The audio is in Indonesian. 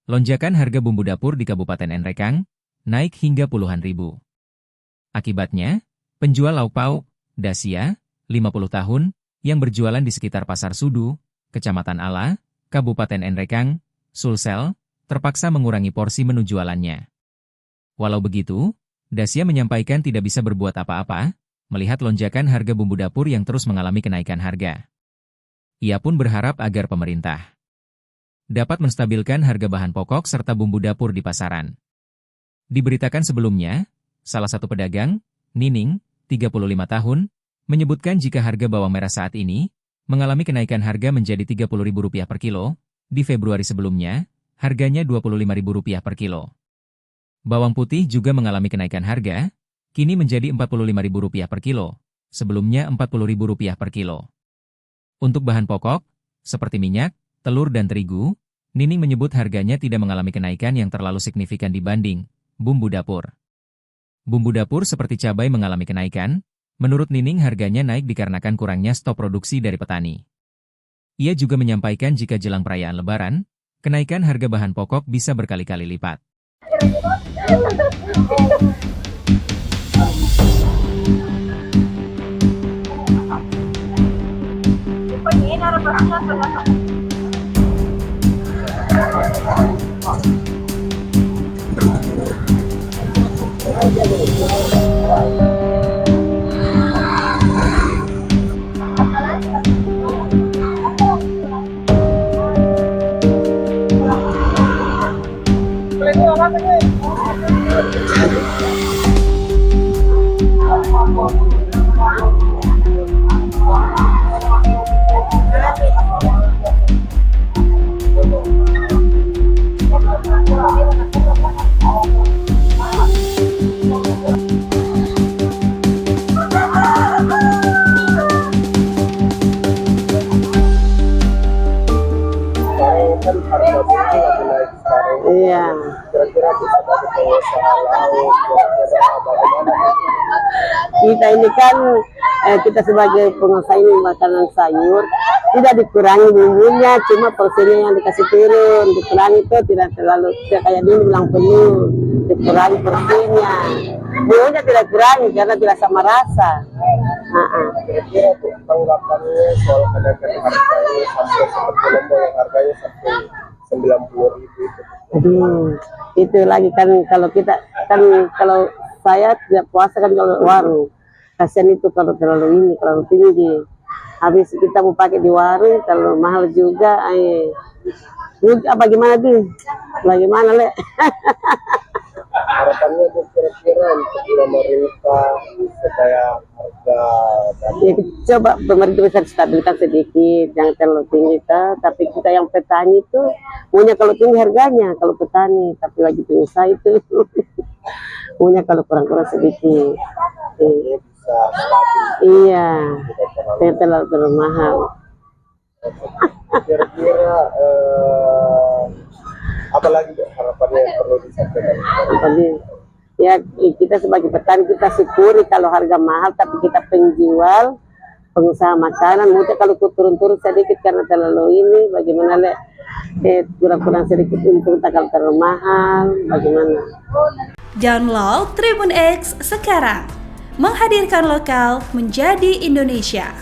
Lonjakan harga bumbu dapur di Kabupaten Nrekang naik hingga puluhan ribu. Akibatnya, penjual lauk pauk, Dasia, 50 tahun, yang berjualan di sekitar Pasar Sudu, Kecamatan Ala, Kabupaten Nrekang, Sulsel, terpaksa mengurangi porsi menu jualannya. Walau begitu, Dasia menyampaikan tidak bisa berbuat apa-apa, melihat lonjakan harga bumbu dapur yang terus mengalami kenaikan harga. Ia pun berharap agar pemerintah dapat menstabilkan harga bahan pokok serta bumbu dapur di pasaran. Diberitakan sebelumnya, salah satu pedagang, Nining, 35 tahun, menyebutkan jika harga bawang merah saat ini mengalami kenaikan harga menjadi Rp30.000 per kilo, di Februari sebelumnya, harganya Rp25.000 per kilo. Bawang putih juga mengalami kenaikan harga, kini menjadi Rp45.000 per kilo, sebelumnya Rp40.000 per kilo. Untuk bahan pokok, seperti minyak, telur dan terigu, Nining menyebut harganya tidak mengalami kenaikan yang terlalu signifikan dibanding bumbu dapur. Bumbu dapur seperti cabai mengalami kenaikan, menurut Nining harganya naik dikarenakan kurangnya stok produksi dari petani. Ia juga menyampaikan jika jelang perayaan Lebaran, kenaikan harga bahan pokok bisa berkali-kali lipat. Kan harga bumbu lagi naik sekarang. Iya. Kira-kira bisa bagi pengusaha lauk, kira-kira bagaimana? Kita ini kan kita sebagai pengusaha ini makanan sayur tidak dikurangi bumbunya, cuma porsinya yang dikasih turun. Dikurangi itu tidak terlalu kayak dia bilang penuh, dikurangi porsinya. Bumbunya tidak kurangi karena tidak sama rasa. Kira-kira tanggapannya soal kenaikan harga ini sampai seperti lombok yang harganya sampai 90.000 itu. Itu lagi kan kalau kita kan kalau saya tidak puasa kan kalau warung. Kasihan itu kalau terlalu tinggi. Habis kita mau pakai di warung kalau mahal juga. Bagaimana tuh? Bagaimana Le? Harapannya tuh kira-kira untuk pemerintah supaya harga Ya, coba pemerintah bisa stabilkan sedikit, jangan terlalu tinggi tapi kita yang petani itu punya kalau tinggi harganya kalau petani, tapi lagi pengusaha itu punya kalau kurang-kurang sedikit. bisa Iya, tidak terlalu mahal. kira-kira apa lagi harapannya yang perlu disampaikan? Ya kita sebagai petani kita syukuri kalau harga mahal, tapi kita penjual pengusaha makanan mungkin kalau turun-turun sedikit karena terlalu bagaimana Le? Kurang-kurang sedikit untuk kalau terlalu mahal bagaimana? Download Tribun X sekarang, menghadirkan lokal menjadi Indonesia.